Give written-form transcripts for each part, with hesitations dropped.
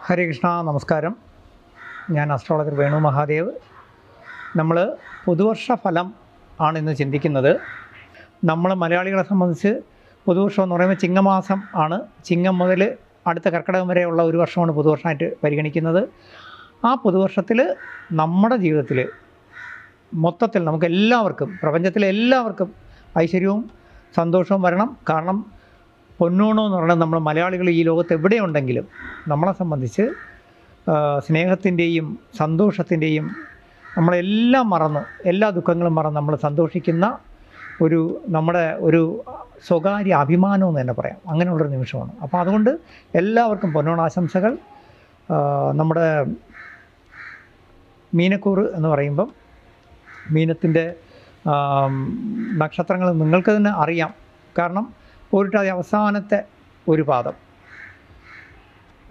ഹരേ കൃഷ്ണ, നമസ്കാരം. ഞാൻ അസ്ട്രോളജർ വേണു മഹാദേവ്. നമ്മൾ പുതുവർഷ ഫലം ആണ് ഇന്ന് ചിന്തിക്കുന്നത്. നമ്മൾ മലയാളികളെ സംബന്ധിച്ച് പുതുവർഷം എന്ന് പറയുമ്പോൾ ചിങ്ങമാസം ആണ്. ചിങ്ങം മുതൽ അടുത്ത കർക്കിടകം വരെയുള്ള ഒരു വർഷമാണ് പുതുവർഷമായിട്ട് പരിഗണിക്കുന്നത്. ആ പുതുവർഷത്തിൽ നമ്മുടെ ജീവിതത്തിൽ മൊത്തത്തിൽ നമുക്ക് എല്ലാവർക്കും, പ്രപഞ്ചത്തിലെ എല്ലാവർക്കും ഐശ്വര്യവും സന്തോഷവും വരണം. കാരണം പൊന്നോണം എന്ന് പറയുന്നത് നമ്മൾ മലയാളികൾ ഈ ലോകത്ത് എവിടെയുണ്ടെങ്കിലും നമ്മളെ സംബന്ധിച്ച് സ്നേഹത്തിൻ്റെയും സന്തോഷത്തിൻ്റെയും നമ്മളെല്ലാം മറന്ന്, എല്ലാ ദുഃഖങ്ങളും മറന്ന് നമ്മൾ സന്തോഷിക്കുന്ന നമ്മുടെ ഒരു സ്വകാര്യ അഭിമാനം എന്ന് തന്നെ പറയാം. അങ്ങനെയുള്ളൊരു നിമിഷമാണ്. അപ്പോൾ അതുകൊണ്ട് എല്ലാവർക്കും പൊന്നോണാശംസകൾ. നമ്മുടെ മീനക്കൂറ് എന്ന് പറയുമ്പം മീനത്തിൻ്റെ നക്ഷത്രങ്ങൾ നിങ്ങൾക്ക് തന്നെ അറിയാം. കാരണം പോരിട്ടാതി അവസാനത്തെ ഒരു പാദം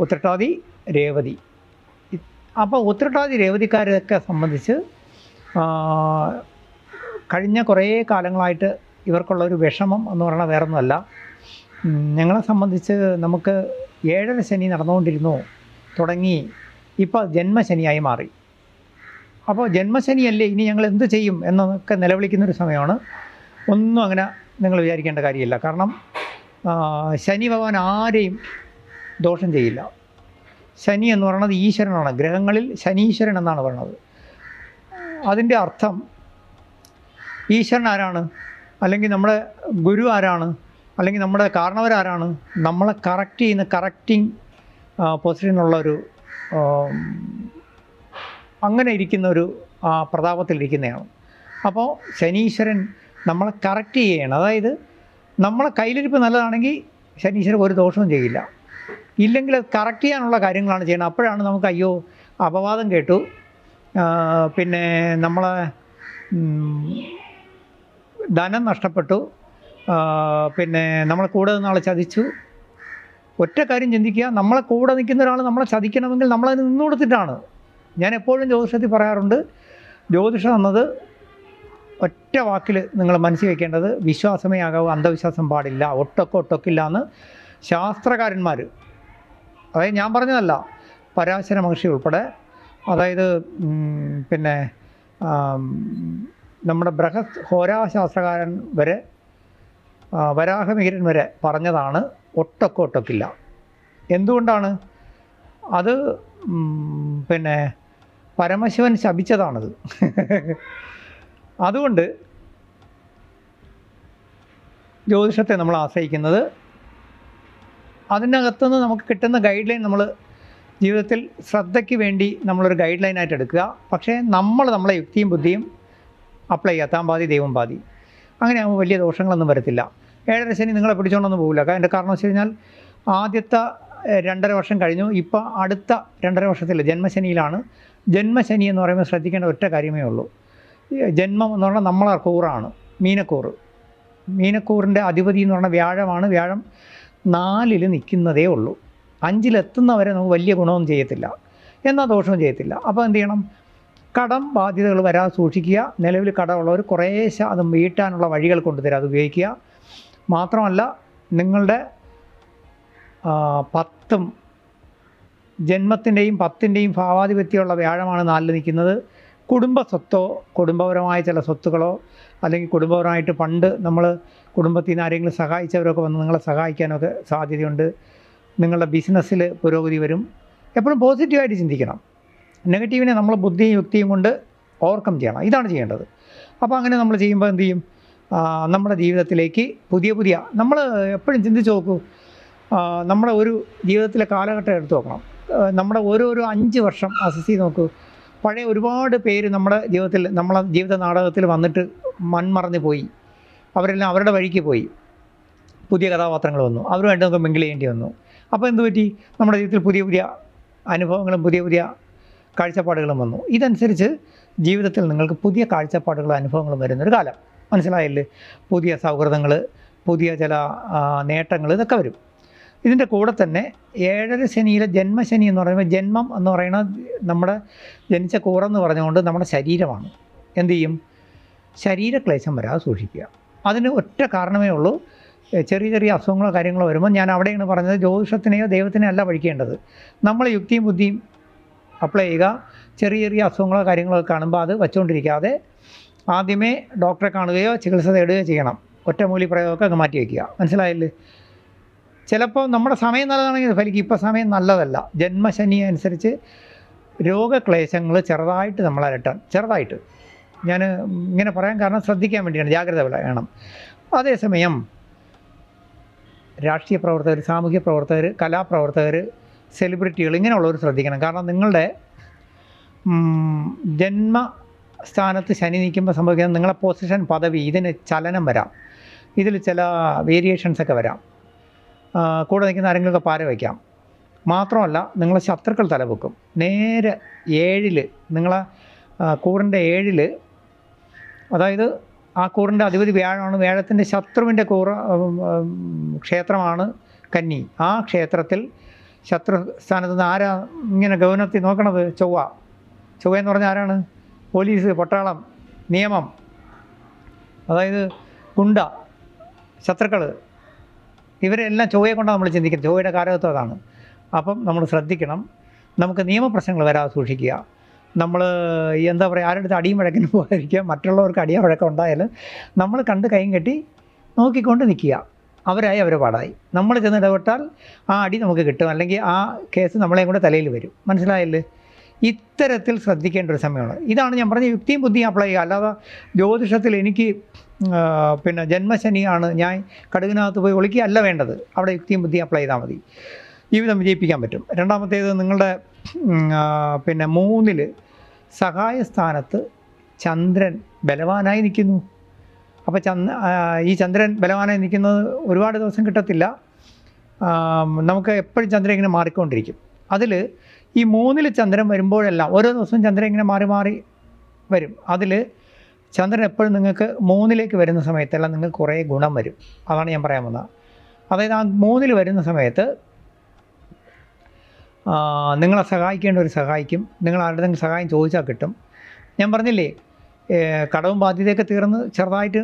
ഉത്രട്ടാതി രേവതി. അപ്പോൾ ഉത്രട്ടാതി രേവതിക്കാരെയൊക്കെ സംബന്ധിച്ച് കഴിഞ്ഞ കുറേ കാലങ്ങളായിട്ട് ഇവർക്കുള്ളൊരു വിഷമം എന്ന് പറയുന്നത് വേറൊന്നുമല്ല. ഞങ്ങളെ സംബന്ധിച്ച് നമുക്ക് 7 ശനി നടന്നുകൊണ്ടിരുന്നു തുടങ്ങി, ഇപ്പോൾ ജന്മശനിയായി മാറി. അപ്പോൾ ജന്മശനിയല്ലേ, ഇനി ഞങ്ങൾ എന്ത് ചെയ്യും എന്നൊക്കെ നിലവിളിക്കുന്നൊരു സമയമാണ്. ഒന്നും അങ്ങനെ നിങ്ങൾ വിചാരിക്കേണ്ട കാര്യമില്ല. കാരണം ശനി ഭഗവാൻ ആരെയും ദോഷം ചെയ്യില്ല. ശനി എന്ന് പറയുന്നത് ഈശ്വരനാണ്. ഗ്രഹങ്ങളിൽ ശനീശ്വരൻ എന്നാണ് പറയുന്നത്. അതിൻ്റെ അർത്ഥം ഈശ്വരൻ ആരാണ്, അല്ലെങ്കിൽ നമ്മുടെ ഗുരു ആരാണ്, അല്ലെങ്കിൽ നമ്മുടെ കാരണവരാരാണ്? നമ്മളെ കറക്റ്റ് ചെയ്യുന്ന കറക്റ്റിംഗ് പൊസിഷനുള്ളൊരു അങ്ങനെ ഇരിക്കുന്നൊരു പ്രതാപത്തിലിരിക്കുന്നതാണ്. അപ്പോൾ ശനീശ്വരൻ നമ്മളെ കറക്റ്റ് ചെയ്യണം. അതായത് നമ്മളെ കയ്യിലിരിപ്പ് നല്ലതാണെങ്കിൽ ശനീശ്വരൻ ഒരു ദോഷവും ചെയ്യില്ല. ഇല്ലെങ്കിൽ അത് കറക്റ്റ് ചെയ്യാനുള്ള കാര്യങ്ങളാണ് ചെയ്യണം. അപ്പോഴാണ് നമുക്ക് അയ്യോ അപവാദം കേട്ടു, പിന്നെ നമ്മളെ ധനം നഷ്ടപ്പെട്ടു, പിന്നെ നമ്മളെ കൂടെ നിന്ന ആളെ ചതിച്ചു. ഒറ്റ കാര്യം ചിന്തിക്കുക, നമ്മളെ കൂടെ നിൽക്കുന്ന ഒരാൾ നമ്മളെ ചതിക്കണമെങ്കിൽ നമ്മളതിന് നിന്ന് കൊടുത്തിട്ടാണ്. ഞാൻ എപ്പോഴും ജ്യോതിഷത്തിൽ പറയാറുണ്ട്, ജ്യോതിഷം എന്നത് ഒറ്റ വാക്കിൽ നിങ്ങൾ മനസ്സിൽ വയ്ക്കേണ്ടത് വിശ്വാസമേ ആകാവൂ, അന്ധവിശ്വാസം പാടില്ല, ഒട്ടൊക്കില്ല എന്ന് ശാസ്ത്രകാരന്മാർ, അതായത് ഞാൻ പറഞ്ഞതല്ല, പരാശര മഹർഷി ഉൾപ്പെടെ, അതായത് പിന്നെ നമ്മുടെ ബൃഹത് ഹോരാശാസ്ത്രകാരൻ വരെ, വരാഹമിഹിരൻ വരെ പറഞ്ഞതാണ് ഒട്ടൊക്കില്ല. എന്തുകൊണ്ടാണ് അത്? പിന്നെ പരമശിവൻ ശപിച്ചതാണത്. അതുകൊണ്ട് ജ്യോതിഷത്തെ നമ്മൾ ആശ്രയിക്കുന്നത്, അതിനകത്തുനിന്ന് നമുക്ക് കിട്ടുന്ന ഗൈഡ് ലൈൻ നമ്മൾ ജീവിതത്തിൽ ശ്രദ്ധയ്ക്ക് വേണ്ടി നമ്മളൊരു ഗൈഡ് ലൈനായിട്ട് എടുക്കുക. പക്ഷേ നമ്മളെ യുക്തിയും ബുദ്ധിയും അപ്ലൈ ചെയ്യുക. താൻ പാതി ദൈവം പാതി. അങ്ങനെ ആകുമ്പോൾ വലിയ ദോഷങ്ങളൊന്നും വരത്തില്ല. 7 ശനി നിങ്ങളെ പിടിച്ചുകൊണ്ടൊന്നും പോകില്ല. അതിൻ്റെ കാരണം വെച്ച് കഴിഞ്ഞാൽ ആദ്യത്തെ 2.5 വർഷം കഴിഞ്ഞു. ഇപ്പോൾ അടുത്ത 2.5 വർഷത്തിൽ ജന്മശനിയിലാണ്. ജന്മശനി എന്ന് പറയുമ്പോൾ ശ്രദ്ധിക്കേണ്ട ഒറ്റ കാര്യമേ ഉള്ളൂ. ജന്മം എന്ന് പറഞ്ഞാൽ നമ്മളെ കൂറാണ്, മീനക്കൂറ്. മീനക്കൂറിൻ്റെ അധിപതി എന്ന് പറഞ്ഞാൽ വ്യാഴമാണ്. വ്യാഴം 4ൽ നിൽക്കുന്നതേ ഉള്ളൂ. 5-ലെത്തുന്നവരെ നമുക്ക് വലിയ ഗുണമൊന്നും ചെയ്യത്തില്ല, എന്നാൽ ദോഷവും ചെയ്യത്തില്ല. അപ്പോൾ എന്ത് ചെയ്യണം? കടം ബാധ്യതകൾ വരാതെ സൂക്ഷിക്കുക. നിലവിൽ കടമുള്ളവർ കുറേശ്ശെ അത് വീട്ടാനുള്ള വഴികൾ കൊണ്ടുതരാം, അത് ഉപയോഗിക്കുക. മാത്രമല്ല, നിങ്ങളുടെ 10ഉം ജന്മത്തിൻ്റെയും 10ൻ്റെയും ഭാവാധിപത്യമുള്ള വ്യാഴമാണ് 4ൽ നിൽക്കുന്നത്. കുടുംബ സ്വത്തോ കുടുംബപരമായ ചില സ്വത്തുകളോ, അല്ലെങ്കിൽ കുടുംബപരമായിട്ട് പണ്ട് നമ്മൾ കുടുംബത്തിൽ നിന്ന് ആരെങ്കിലും സഹായിച്ചവരൊക്കെ വന്ന് നിങ്ങളെ സഹായിക്കാനൊക്കെ സാധ്യതയുണ്ട്. നിങ്ങളുടെ ബിസിനസ്സിൽ പുരോഗതി വരും. എപ്പോഴും പോസിറ്റീവായിട്ട് ചിന്തിക്കണം. നെഗറ്റീവിനെ നമ്മൾ ബുദ്ധിയും യുക്തിയും കൊണ്ട് ഓവർകം ചെയ്യണം. ഇതാണ് ചെയ്യേണ്ടത്. അപ്പോൾ അങ്ങനെ നമ്മൾ ചെയ്യുമ്പോൾ എന്ത് ചെയ്യും? നമ്മുടെ ജീവിതത്തിലേക്ക് പുതിയ നമ്മൾ എപ്പോഴും ചിന്തിച്ച് നോക്കൂ. നമ്മുടെ ഒരു ജീവിതത്തിലെ കാലഘട്ടം എടുത്തു നോക്കണം. നമ്മുടെ ഓരോരോ 5 വർഷം അസസ് ചെയ്ത് നോക്കൂ. പഴയ ഒരുപാട് പേര് നമ്മുടെ ജീവിതത്തിൽ, നമ്മളെ ജീവിത നാടകത്തിൽ വന്നിട്ട് മൺമറഞ്ഞു പോയി. അവരെല്ലാം അവരുടെ വഴിക്ക് പോയി. പുതിയ കഥാപാത്രങ്ങൾ വന്നു, അവരുമായിട്ട് നമുക്ക് മിങ്കിൾ ചെയ്യേണ്ടി വന്നു. അപ്പോൾ എന്ത് പറ്റി? നമ്മുടെ ജീവിതത്തിൽ പുതിയ അനുഭവങ്ങളും പുതിയ കാഴ്ചപ്പാടുകളും വന്നു. ഇതനുസരിച്ച് ജീവിതത്തിൽ നിങ്ങൾക്ക് പുതിയ കാഴ്ചപ്പാടുകളും അനുഭവങ്ങളും വരുന്നൊരു കാലം. മനസ്സിലായല്ലേ? പുതിയ സൗഹൃദങ്ങൾ, പുതിയ ചില നേട്ടങ്ങൾ, ഇതൊക്കെ വരും. ഇതിൻ്റെ കൂടെ തന്നെ 7 ശനിയിലെ ജന്മശനി എന്ന് പറയുമ്പോൾ, ജന്മം എന്ന് പറയുന്നത് നമ്മുടെ ജനിച്ച കൂറെന്ന് പറഞ്ഞുകൊണ്ട് നമ്മുടെ ശരീരമാണ്. എന്തു ചെയ്യും? ശരീരക്ലേശം വരാതെ സൂക്ഷിക്കുക. അതിന് ഒറ്റ കാരണമേ ഉള്ളൂ. ചെറിയ ചെറിയ അസുഖങ്ങളോ കാര്യങ്ങളോ വരുമ്പോൾ ഞാൻ അവിടെയാണ് പറഞ്ഞത്, ജ്യോതിഷത്തിനെയോ ദൈവത്തിനെയോ അല്ല പഠിക്കേണ്ടത്. നമ്മൾ യുക്തിയും ബുദ്ധിയും അപ്ലൈ ചെയ്യുക. ചെറിയ ചെറിയ അസുഖങ്ങളോ കാര്യങ്ങളോ കാണുമ്പോൾ അത് വച്ചുകൊണ്ടിരിക്കാതെ ആദ്യമേ ഡോക്ടറെ കാണുകയോ ചികിത്സ തേടുകയോ ചെയ്യണം. ഒറ്റമൂലി പ്രയോഗമൊക്കെ അങ്ങ് മാറ്റി വയ്ക്കുക. മനസ്സിലായില്ലേ? ചിലപ്പോൾ നമ്മുടെ സമയം നല്ലതാണെങ്കിൽ ഫലിക്കും. ഇപ്പോൾ സമയം നല്ലതല്ല. ജന്മശനി അനുസരിച്ച് രോഗക്ലേശങ്ങൾ ചെറുതായിട്ട് നമ്മളലട്ടാൻ, ചെറുതായിട്ട് ഞാൻ ഇങ്ങനെ പറയാൻ കാരണം ശ്രദ്ധിക്കാൻ വേണ്ടിയാണ്, ജാഗ്രത വേണം. അതേസമയം രാഷ്ട്രീയ പ്രവർത്തകർ, സാമൂഹ്യ പ്രവർത്തകർ, കലാപ്രവർത്തകർ, സെലിബ്രിറ്റികൾ ഇങ്ങനെയുള്ളവർ ശ്രദ്ധിക്കണം. കാരണം നിങ്ങളുടെ ജന്മസ്ഥാനത്ത് ശനി നിൽക്കുമ്പോൾ സംഭവിക്കുന്നത് നിങ്ങളെ പൊസിഷൻ, പദവി, ഇതിന് ചലനം വരാം. ഇതിൽ ചില വേരിയേഷൻസൊക്കെ വരാം. കൂടെ നിൽക്കുന്ന ആരെങ്കിലുമൊക്കെ പാര വയ്ക്കാം. മാത്രമല്ല നിങ്ങളെ ശത്രുക്കൾ തലപൊക്കും. നേരെ 7 നിങ്ങളെ കൂറിൻ്റെ 7, അതായത് ആ കൂറിൻ്റെ അധിപതി വ്യാഴമാണ്. വ്യാഴത്തിൻ്റെ ശത്രുവിൻ്റെ ക്ഷേത്രമാണ് കന്നി. ആ ക്ഷേത്രത്തിൽ ശത്രു സ്ഥാനത്ത് നിന്ന് ആരാ ഇങ്ങനെ ഗൗനത്തിൽ നോക്കണത്? ചൊവ്വയെന്ന് പറഞ്ഞാൽ ആരാണ്? പോലീസ്, പട്ടാളം, നിയമം, അതായത് ഗുണ്ട, ശത്രുക്കൾ, ഇവരെല്ലാം ചൊവ്വയെ കൊണ്ടാണ് നമ്മൾ ചിന്തിക്കുന്നത്. ചൊവ്വയുടെ കാരകത്വം അതാണ്. അപ്പം നമ്മൾ ശ്രദ്ധിക്കണം. നമുക്ക് നിയമപ്രശ്നങ്ങൾ വരാതെ സൂക്ഷിക്കുക. നമ്മൾ എന്താ പറയുക, ആരുടെ അടുത്ത് അടിയും വഴക്കിന് പോകാതിരിക്കുക. മറ്റുള്ളവർക്ക് അടിയ വഴക്കം ഉണ്ടായാലും നമ്മൾ കണ്ട് കൈയും കെട്ടി നോക്കിക്കൊണ്ട് നിൽക്കുക. അവരായി അവരെ പാടായി. നമ്മൾ ചെന്ന് ഇടപെട്ടാൽ ആ അടി നമുക്ക് കിട്ടും, അല്ലെങ്കിൽ ആ കേസ് നമ്മളെയും കൂടെ തലയിൽ വരും. മനസ്സിലായില്ലേ? ഇത്തരത്തിൽ ശ്രദ്ധിക്കേണ്ട ഒരു സമയമാണ്. ഇതാണ് ഞാൻ പറഞ്ഞ യുക്തിയും ബുദ്ധിയും അപ്ലൈ ചെയ്യുക. അല്ലാതെ ജ്യോതിഷത്തിൽ എനിക്ക് ജന്മശനിയാണ്, ഞാൻ കടുകിനകത്ത് പോയി ഒളിക്കുക അല്ല വേണ്ടത്. അവിടെ യുക്തിയും ബുദ്ധിയും അപ്ലൈ ചെയ്താൽ മതി. ജീവിതം വിജയിപ്പിക്കാൻ പറ്റും. രണ്ടാമത്തേത്, നിങ്ങളുടെ 3 സഹായ സ്ഥാനത്ത് ചന്ദ്രൻ ബലവാനായി നിൽക്കുന്നു. അപ്പോൾ ഈ ചന്ദ്രൻ ബലവാനായി നിൽക്കുന്നത് ഒരുപാട് ദിവസം കിട്ടത്തില്ല. നമുക്ക് എപ്പോഴും ചന്ദ്രൻ ഇങ്ങനെ മാറിക്കൊണ്ടിരിക്കും. അതിൽ ഈ 3 ചന്ദ്രൻ വരുമ്പോഴെല്ലാം ഓരോ ദിവസവും ചന്ദ്രൻ ഇങ്ങനെ മാറി മാറി വരും. അതിൽ ചന്ദ്രൻ എപ്പോഴും നിങ്ങൾക്ക് 3ലേക്ക് വരുന്ന സമയത്തെല്ലാം നിങ്ങൾക്ക് കുറേ ഗുണം വരും. അതാണ് ഞാൻ പറയാൻ വന്നത്. അതായത് ആ 3 വരുന്ന സമയത്ത് നിങ്ങളെ സഹായിക്കേണ്ടവർ സഹായിക്കും. നിങ്ങൾ ആരുടെങ്കിലും സഹായം ചോദിച്ചാൽ കിട്ടും. ഞാൻ പറഞ്ഞില്ലേ, കടവും ബാധ്യതയൊക്കെ തീർന്ന് ചെറുതായിട്ട്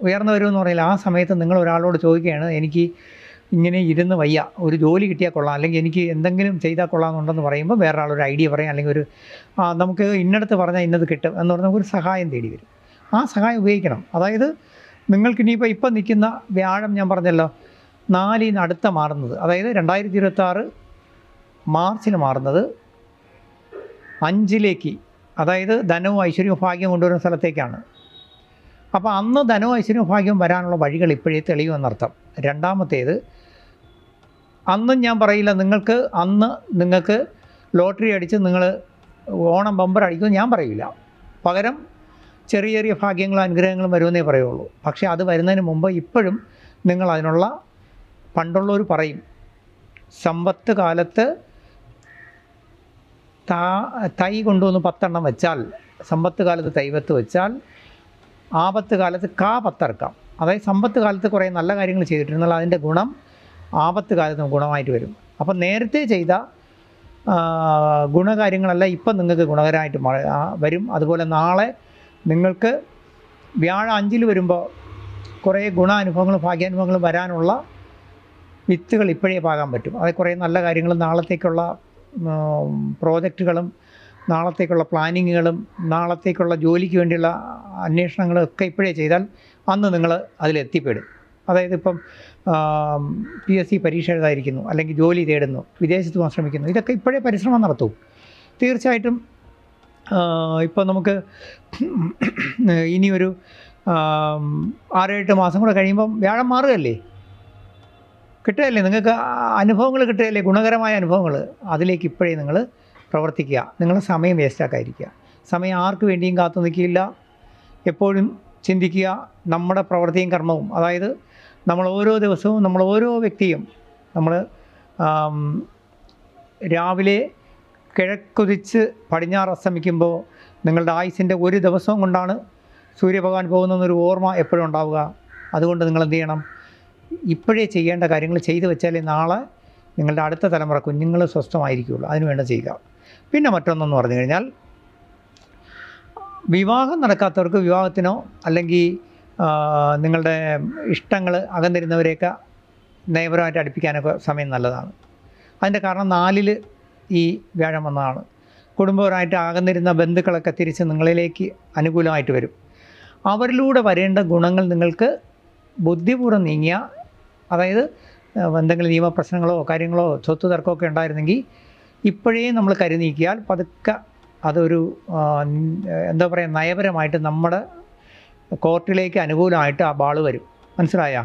ഉയർന്നു വരുമെന്ന് പറയില്ല. ആ സമയത്ത് നിങ്ങൾ ഒരാളോട് ചോദിക്കുകയാണ്, എനിക്ക് ഇങ്ങനെ ഇരുന്ന് വയ്യ, ഒരു ജോലി കിട്ടിയാൽ കൊള്ളാം, അല്ലെങ്കിൽ എനിക്ക് എന്തെങ്കിലും ചെയ്താൽ കൊള്ളാമെന്നുണ്ടെന്ന് പറയുമ്പോൾ വേറെ ആളൊരു ഐഡിയ പറയും, അല്ലെങ്കിൽ നമുക്ക് ഇന്നടത്ത് പറഞ്ഞാൽ ഇന്നത് കിട്ടും എന്ന് പറഞ്ഞാൽ ഒരു സഹായം തേടി വരും. ആ സഹായം ഉപയോഗിക്കണം. അതായത് നിങ്ങൾക്കിനിയിപ്പോൾ ഇപ്പം നിൽക്കുന്ന വ്യാഴം ഞാൻ പറഞ്ഞല്ലോ 4 അടുത്ത മാറുന്നത്, അതായത് 2026 മാർച്ചിൽ മാറുന്നത് 5ലേക്ക്, അതായത് ധനവും ഐശ്വര്യവും ഭാഗ്യം കൊണ്ടുവരുന്ന സ്ഥലത്തേക്കാണ്. അപ്പോൾ അന്ന് ധനവും ഐശ്വര്യവും ഭാഗ്യവും വരാനുള്ള വഴികൾ ഇപ്പോഴേ തെളിയുമെന്നർത്ഥം. രണ്ടാമത്തേത്, അന്നും ഞാൻ പറയില്ല നിങ്ങൾക്ക് ലോട്ടറി അടിച്ച് നിങ്ങൾ ഓണം ബമ്പർ അടിക്കുമെന്ന് ഞാൻ പറയില്ല. പകരം ചെറിയ ചെറിയ ഭാഗ്യങ്ങളും അനുഗ്രഹങ്ങളും വരുമെന്നേ പറയുള്ളൂ. പക്ഷേ അത് വരുന്നതിന് മുമ്പ് ഇപ്പോഴും നിങ്ങൾ അതിനുള്ള, പണ്ടുള്ളവർ പറയും, സമ്പത്ത് കാലത്ത് തൈ കൊണ്ടുവന്ന് 10 എണ്ണം വെച്ചാൽ, സമ്പത്ത് കാലത്ത് തൈവത്ത് വെച്ചാൽ ആപത്ത് കാലത്ത് 10 ഇറക്കാം. അതായത് സമ്പത്ത് കാലത്ത് കുറേ നല്ല കാര്യങ്ങൾ ചെയ്തിട്ടുണ്ടെങ്കിൽ അതിൻ്റെ ഗുണം ആപത്ത് കാലത്ത് ഗുണമായിട്ട് വരും. അപ്പം നേരത്തെ ചെയ്ത ഗുണകാര്യങ്ങളല്ല ഇപ്പം നിങ്ങൾക്ക് ഗുണകരമായിട്ട് വരും. അതുപോലെ നാളെ നിങ്ങൾക്ക് വ്യാഴം 5 വരുമ്പോൾ കുറേ ഗുണാനുഭവങ്ങളും ഭാഗ്യാനുഭവങ്ങളും വരാനുള്ള വിത്തുകൾ ഇപ്പോഴേ പാകാൻ പറ്റും. അത് കുറേ നല്ല കാര്യങ്ങളും നാളത്തേക്കുള്ള പ്രോജക്റ്റുകളും നാളത്തേക്കുള്ള പ്ലാനിങ്ങുകളും നാളത്തേക്കുള്ള ജോലിക്ക് വേണ്ടിയുള്ള അന്വേഷണങ്ങളും ഒക്കെ ഇപ്പോഴേ ചെയ്താൽ അന്ന് നിങ്ങൾ അതിലെത്തിപ്പെടും. അതായത് ഇപ്പം PSC പരീക്ഷ എഴുതാതിരിക്കുന്നു, അല്ലെങ്കിൽ ജോലി തേടുന്നു, വിദേശത്ത് പോകാൻ ശ്രമിക്കുന്നു, ഇതൊക്കെ ഇപ്പോഴേ പരിശ്രമം നടത്തൂ. തീർച്ചയായിട്ടും ഇപ്പോൾ നമുക്ക് ഇനിയൊരു 6-8 മാസം കൂടെ കഴിയുമ്പം വ്യാഴം മാറുകയല്ലേ, കിട്ടുകയല്ലേ, നിങ്ങൾക്ക് അനുഭവങ്ങൾ കിട്ടുകയല്ലേ, ഗുണകരമായ അനുഭവങ്ങൾ. അതിലേക്ക് ഇപ്പോഴേ നിങ്ങൾ പ്രവർത്തിക്കുക. നിങ്ങൾ സമയം വേസ്റ്റാക്കാതിരിക്കുക. സമയം ആർക്ക് വേണ്ടിയും കാത്തു നിൽക്കില്ല. എപ്പോഴും ചിന്തിക്കുക, നമ്മുടെ പ്രവൃത്തിയും കർമ്മവും, അതായത് നമ്മൾ ഓരോ ദിവസവും, നമ്മൾ ഓരോ വ്യക്തിയും, നമ്മൾ രാവിലെ കിഴക്കുതിച്ച് പടിഞ്ഞാറ് അസ്തമിക്കുമ്പോൾ നിങ്ങളുടെ ആയുസിൻ്റെ ഒരു ദിവസവും കൊണ്ടാണ് സൂര്യഭഗവാൻ പോകുന്നതെന്നൊരു ഓർമ്മ എപ്പോഴും ഉണ്ടാവുക. അതുകൊണ്ട് നിങ്ങൾ എന്ത് ചെയ്യണം, ഇപ്പോഴേ ചെയ്യേണ്ട കാര്യങ്ങൾ ചെയ്തു വെച്ചാലേ നാളെ നിങ്ങളുടെ അടുത്ത തലമുറ കുഞ്ഞുങ്ങൾ സ്വസ്ഥമായിരിക്കുകയുള്ളൂ. അതിന് വേണ്ട ചെയ്യുക. പിന്നെ മറ്റൊന്നെന്ന് പറഞ്ഞു കഴിഞ്ഞാൽ, വിവാഹം നടക്കാത്തവർക്ക് വിവാഹത്തിനോ അല്ലെങ്കിൽ നിങ്ങളുടെ ഇഷ്ടങ്ങൾ അകന്നിരുന്നവരെയൊക്കെ നയപരമായിട്ട് അടുപ്പിക്കാനൊക്കെ സമയം നല്ലതാണ്. അതിൻ്റെ കാരണം 4-ൽ ഈ വ്യാഴം വന്നതാണ്. കുടുംബപരമായിട്ട് അകന്നിരുന്ന ബന്ധുക്കളൊക്കെ തിരിച്ച് നിങ്ങളിലേക്ക് അനുകൂലമായിട്ട് വരും. അവരിലൂടെ വരേണ്ട ഗുണങ്ങൾ നിങ്ങൾക്ക് ബുദ്ധിപൂർവ്വം നീങ്ങിയ, അതായത് എന്തെങ്കിലും നിയമപ്രശ്നങ്ങളോ കാര്യങ്ങളോ സ്വത്ത് തർക്കമൊക്കെ ഉണ്ടായിരുന്നെങ്കിൽ ഇപ്പോഴേ നമ്മൾ കരുനീക്കിയാൽ പതുക്കെ അതൊരു എന്താ പറയുക, നയപരമായിട്ട് നമ്മുടെ കോർട്ടിലേക്ക് അനുകൂലമായിട്ട് ആ ബാള് വരും. മനസ്സിലായ?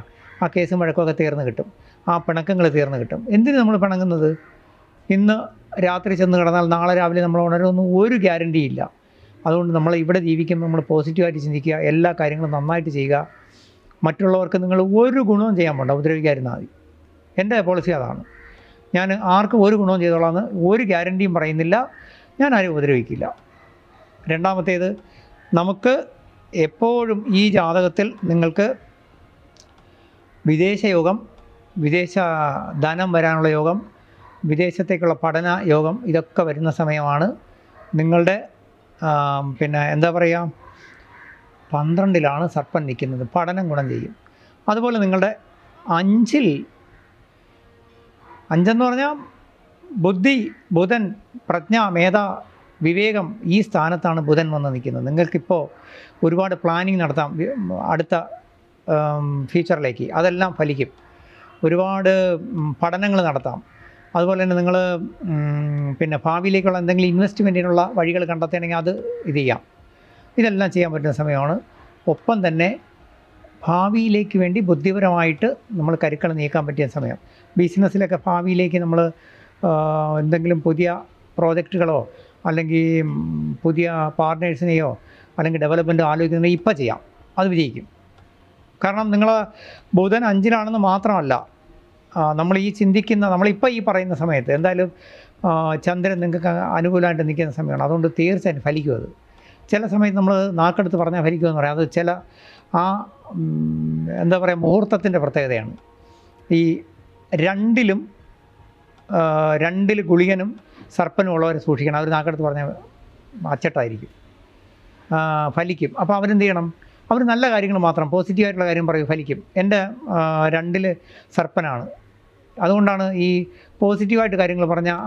ആ കേസും വഴക്കമൊക്കെ തീർന്ന് കിട്ടും, ആ പിണക്കങ്ങൾ തീർന്ന് കിട്ടും. എന്തിന് നമ്മൾ പിണങ്ങുന്നത്? ഇന്ന് രാത്രി ചെന്ന് കിടന്നാൽ നാളെ രാവിലെ നമ്മൾ ഉണരുമെന്നും ഒരു ഗ്യാരണ്ടി ഇല്ല. അതുകൊണ്ട് നമ്മൾ ഇവിടെ ജീവിക്കുമ്പോൾ നമ്മൾ പോസിറ്റീവായിട്ട് ചിന്തിക്കുക, എല്ലാ കാര്യങ്ങളും നന്നായിട്ട് ചെയ്യുക. മറ്റുള്ളവർക്ക് നിങ്ങൾ ഒരു ഗുണവും ചെയ്യാൻ പോകണ്ട, ഉപദ്രവിക്കാതിരുന്നാൽ മതി. എൻ്റെ പോളിസി അതാണ്. ഞാൻ ആർക്കും ഒരു ഗുണവും ചെയ്തോളാമെന്ന് ഒരു ഗ്യാരണ്ടിയും പറയുന്നില്ല. ഞാൻ ആരും ഉപദ്രവിക്കില്ല. രണ്ടാമത്തേത്, നമുക്ക് എപ്പോഴും ഈ ജാതകത്തിൽ നിങ്ങൾക്ക് വിദേശ യോഗം, വിദേശ ധനം വരാനുള്ള യോഗം, വിദേശത്തേക്കുള്ള പഠന യോഗം, ഇതൊക്കെ വരുന്ന സമയമാണ്. നിങ്ങളുടെ പിന്നെ എന്താ പറയുക, 12-ലാണ് സർപ്പൻ നിൽക്കുന്നത്, പഠനം ഗുണം ചെയ്യും. അതുപോലെ നിങ്ങളുടെ 5-എന്ന് പറഞ്ഞാൽ ബുദ്ധി, ബുധൻ, പ്രജ്ഞ, മേധ, വിവേകം, ഈ സ്ഥാനത്താണ് ബുധൻ വന്ന് നിൽക്കുന്നത്. നിങ്ങൾക്കിപ്പോൾ ഒരുപാട് പ്ലാനിങ് നടത്താം അടുത്ത ഫ്യൂച്ചറിലേക്ക്, അതെല്ലാം ഫലിക്കും. ഒരുപാട് പഠനങ്ങൾ നടത്താം. അതുപോലെ തന്നെ നിങ്ങൾ പിന്നെ ഭാവിയിലേക്കുള്ള എന്തെങ്കിലും ഇൻവെസ്റ്റ്മെൻറ്റിനുള്ള വഴികൾ കണ്ടെത്തുകയാണെങ്കിൽ അത് ഇത് ചെയ്യാം. ഇതെല്ലാം ചെയ്യാൻ പറ്റുന്ന സമയമാണ്. ഒപ്പം തന്നെ ഭാവിയിലേക്ക് വേണ്ടി ബുദ്ധിപരമായിട്ട് നമ്മൾ കരുക്കൾ നീക്കാൻ പറ്റിയ സമയം. ബിസിനസ്സിലൊക്കെ ഭാവിയിലേക്ക് നമ്മൾ എന്തെങ്കിലും പുതിയ പ്രോജക്റ്റുകളോ അല്ലെങ്കിൽ പുതിയ പാർട്ട്നേഴ്സിനെയോ അല്ലെങ്കിൽ ഡെവലപ്മെൻറ്റോ ആലോചിക്കുന്നത് ഇപ്പോൾ ചെയ്യാം, അത് വിജയിക്കും. കാരണം നിങ്ങൾ ബുധൻ 5-ലാണെന്ന് മാത്രമല്ല, നമ്മൾ ഈ ചിന്തിക്കുന്ന, നമ്മളിപ്പോൾ ഈ പറയുന്ന സമയത്ത് എന്തായാലും ചന്ദ്രൻ നിങ്ങൾക്ക് അനുകൂലമായിട്ട് നിൽക്കുന്ന സമയമാണ്. അതുകൊണ്ട് തീർച്ചയായും ഫലിക്കും. അത് ചില സമയത്ത് നമ്മൾ നാക്കെടുത്ത് പറഞ്ഞാൽ ഫലിക്കുമെന്ന് പറയാം. അത് ചില എന്താ പറയുക, മുഹൂർത്തത്തിൻ്റെ പ്രത്യേകതയാണ്. ഈ 2-ൽ ഗുളികനും സർപ്പനും ഉള്ളവരെ സൂക്ഷിക്കണം. അവർ നാക്കെടുത്ത് പറഞ്ഞാൽ അച്ചട്ടായിരിക്കും, ഫലിക്കും. അപ്പോൾ അവരെന്ത് ചെയ്യണം? അവർ നല്ല കാര്യങ്ങൾ മാത്രം, പോസിറ്റീവായിട്ടുള്ള കാര്യം പറയും, ഫലിക്കും. എൻ്റെ 2-ൽ സർപ്പനാണ്. അതുകൊണ്ടാണ് ഈ പോസിറ്റീവായിട്ട് കാര്യങ്ങൾ പറഞ്ഞാൽ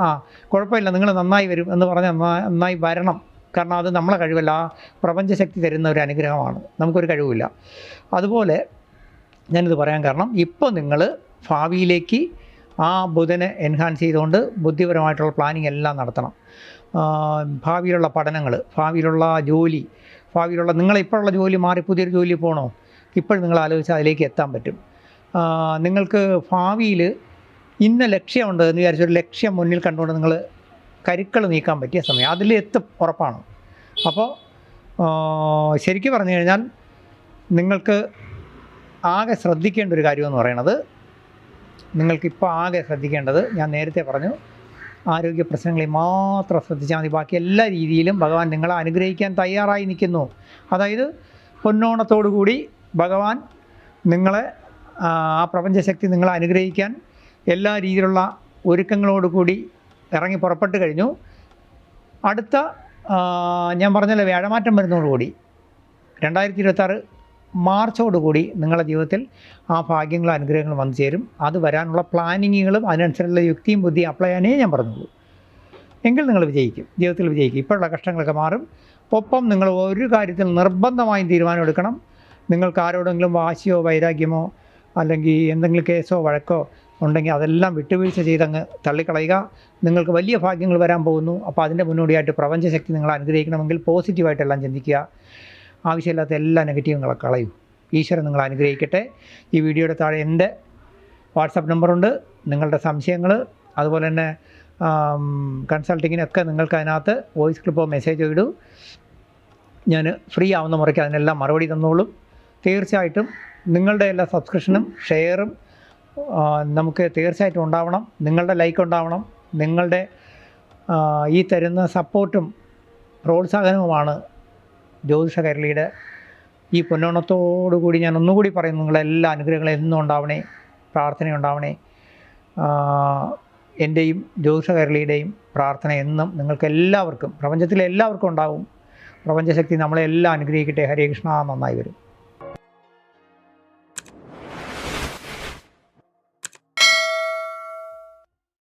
കുഴപ്പമില്ല, നിങ്ങൾ നന്നായി വരും എന്ന് പറഞ്ഞാൽ നന്നായി വരണം. കാരണം അത് നമ്മളെ കഴിവല്ല, ആ പ്രപഞ്ചശക്തി തരുന്ന ഒരു അനുഗ്രഹമാണ്, നമുക്കൊരു കഴിവില്ല. അതുപോലെ ഞാനിത് പറയാൻ കാരണം, ഇപ്പോൾ നിങ്ങൾ ഭാവിയിലേക്ക് ആ ബുധനെ എൻഹാൻസ് ചെയ്തുകൊണ്ട് ബുദ്ധിപരമായിട്ടുള്ള പ്ലാനിങ് എല്ലാം നടത്തണം. ഭാവിയിലുള്ള പഠനങ്ങൾ, ഭാവിയിലുള്ള ജോലി, ഭാവിയിലുള്ള നിങ്ങളിപ്പോഴുള്ള ജോലി മാറി പുതിയൊരു ജോലി പോകണോ, ഇപ്പോഴും നിങ്ങൾ ആലോചിച്ചാൽ അതിലേക്ക് എത്താൻ പറ്റും. നിങ്ങൾക്ക് ഭാവിയിൽ ഇന്ന ലക്ഷ്യമുണ്ട് എന്ന് വിചാരിച്ചൊരു ലക്ഷ്യം മുന്നിൽ കണ്ടുകൊണ്ട് നിങ്ങൾ കരുക്കൾ നീക്കാൻ പറ്റിയ സമയം, അതിൽ എത്തും, ഉറപ്പാണ്. അപ്പോൾ ശരിക്കും പറഞ്ഞു കഴിഞ്ഞാൽ നിങ്ങൾക്ക് ആകെ ശ്രദ്ധിക്കേണ്ട ഒരു കാര്യമെന്ന് പറയുന്നത്, നിങ്ങൾക്കിപ്പോൾ ആകെ ശ്രദ്ധിക്കേണ്ടത്, ഞാൻ നേരത്തെ പറഞ്ഞു, ആരോഗ്യ പ്രശ്നങ്ങളിൽ മാത്രം ശ്രദ്ധിച്ചാൽ മതി. ബാക്കി എല്ലാ രീതിയിലും ഭഗവാൻ നിങ്ങളെ അനുഗ്രഹിക്കാൻ തയ്യാറായി നിൽക്കുന്നു. അതായത് പൊന്നോണത്തോടു കൂടി ഭഗവാൻ നിങ്ങളെ, ആ പ്രപഞ്ചശക്തി നിങ്ങളെ അനുഗ്രഹിക്കാൻ എല്ലാ രീതിയിലുള്ള ഒരുക്കങ്ങളോടുകൂടി ഇറങ്ങി പുറപ്പെട്ട് കഴിഞ്ഞു. അടുത്ത ഞാൻ പറഞ്ഞല്ലോ, വ്യാഴമാറ്റം വരുന്നതോടുകൂടി 2026 മാർച്ചോടുകൂടി നിങ്ങളുടെ ജീവിതത്തിൽ ആ ഭാഗ്യങ്ങളും അനുഗ്രഹങ്ങളും വന്നു ചേരും. അത് വരാനുള്ള പ്ലാനിങ്ങുകളും അതിനനുസരിച്ചുള്ള യുക്തിയും ബുദ്ധിയും അപ്ലൈ ചെയ്യാനേ ഞാൻ പറഞ്ഞുള്ളൂ. എങ്കിൽ നിങ്ങൾ വിജയിക്കും, ജീവിതത്തിൽ വിജയിക്കും. ഇപ്പോഴുള്ള കഷ്ടങ്ങളൊക്കെ മാറും. ഒപ്പം നിങ്ങൾ ഒരു കാര്യത്തിൽ നിർബന്ധമായും തീരുമാനം എടുക്കണം. നിങ്ങൾക്ക് ആരോടെങ്കിലും വാശിയോ വൈരാഗ്യമോ അല്ലെങ്കിൽ എന്തെങ്കിലും കേസോ വഴക്കോ ഉണ്ടെങ്കിൽ അതെല്ലാം വിട്ടുവീഴ്ച ചെയ്തങ്ങ് തള്ളിക്കളയുക. നിങ്ങൾക്ക് വലിയ ഭാഗ്യങ്ങൾ വരാൻ പോകുന്നു. അപ്പോൾ അതിൻ്റെ മുന്നോടിയായിട്ട് പ്രപഞ്ചശക്തി നിങ്ങളെ അനുഗ്രഹിക്കണമെങ്കിൽ പോസിറ്റീവായിട്ടെല്ലാം ചിന്തിക്കുക. ആവശ്യമില്ലാത്ത എല്ലാ നെഗറ്റീവുകളെ കളയൂ. ഈശ്വരൻ നിങ്ങളെ അനുഗ്രഹിക്കട്ടെ. ഈ വീഡിയോയുടെ താഴെ എൻ്റെ വാട്സപ്പ് നമ്പറുണ്ട്. നിങ്ങളുടെ സംശയങ്ങൾ, അതുപോലെ തന്നെ കൺസൾട്ടിങ്ങിനൊക്കെ നിങ്ങൾക്ക് അതിനകത്ത് വോയിസ് ക്ലിപ്പോ മെസ്സേജോ ഇടൂ. ഞാൻ ഫ്രീ ആവുന്ന മുറയ്ക്ക് അതിനെല്ലാം മറുപടി തന്നോളും. തീർച്ചയായിട്ടും നിങ്ങളുടെ എല്ലാ സബ്സ്ക്രിപ്ഷനും ഷെയറും നമുക്ക് തീർച്ചയായിട്ടും ഉണ്ടാവണം. നിങ്ങളുടെ ലൈക്ക് ഉണ്ടാവണം. നിങ്ങളുടെ ഈ തരുന്ന സപ്പോർട്ടും പ്രോത്സാഹനവുമാണ് ജ്യോതിഷ കൈരളിയുടെ ഈ പൊന്നോണത്തോടുകൂടി ഞാൻ ഒന്നുകൂടി പറയുന്നു, നിങ്ങളെല്ലാ അനുഗ്രഹങ്ങളും എന്നും ഉണ്ടാവണേ, പ്രാർത്ഥനയുണ്ടാവണേ. എൻ്റെയും ജ്യോതിഷ കൈരളിയുടെയും പ്രാർത്ഥന എന്നും നിങ്ങൾക്കെല്ലാവർക്കും, പ്രപഞ്ചത്തിലെ എല്ലാവർക്കും ഉണ്ടാവും. പ്രപഞ്ചശക്തി നമ്മളെല്ലാം അനുഗ്രഹിക്കട്ടെ. ഹരേ കൃഷ്ണ. നന്നായി വരും.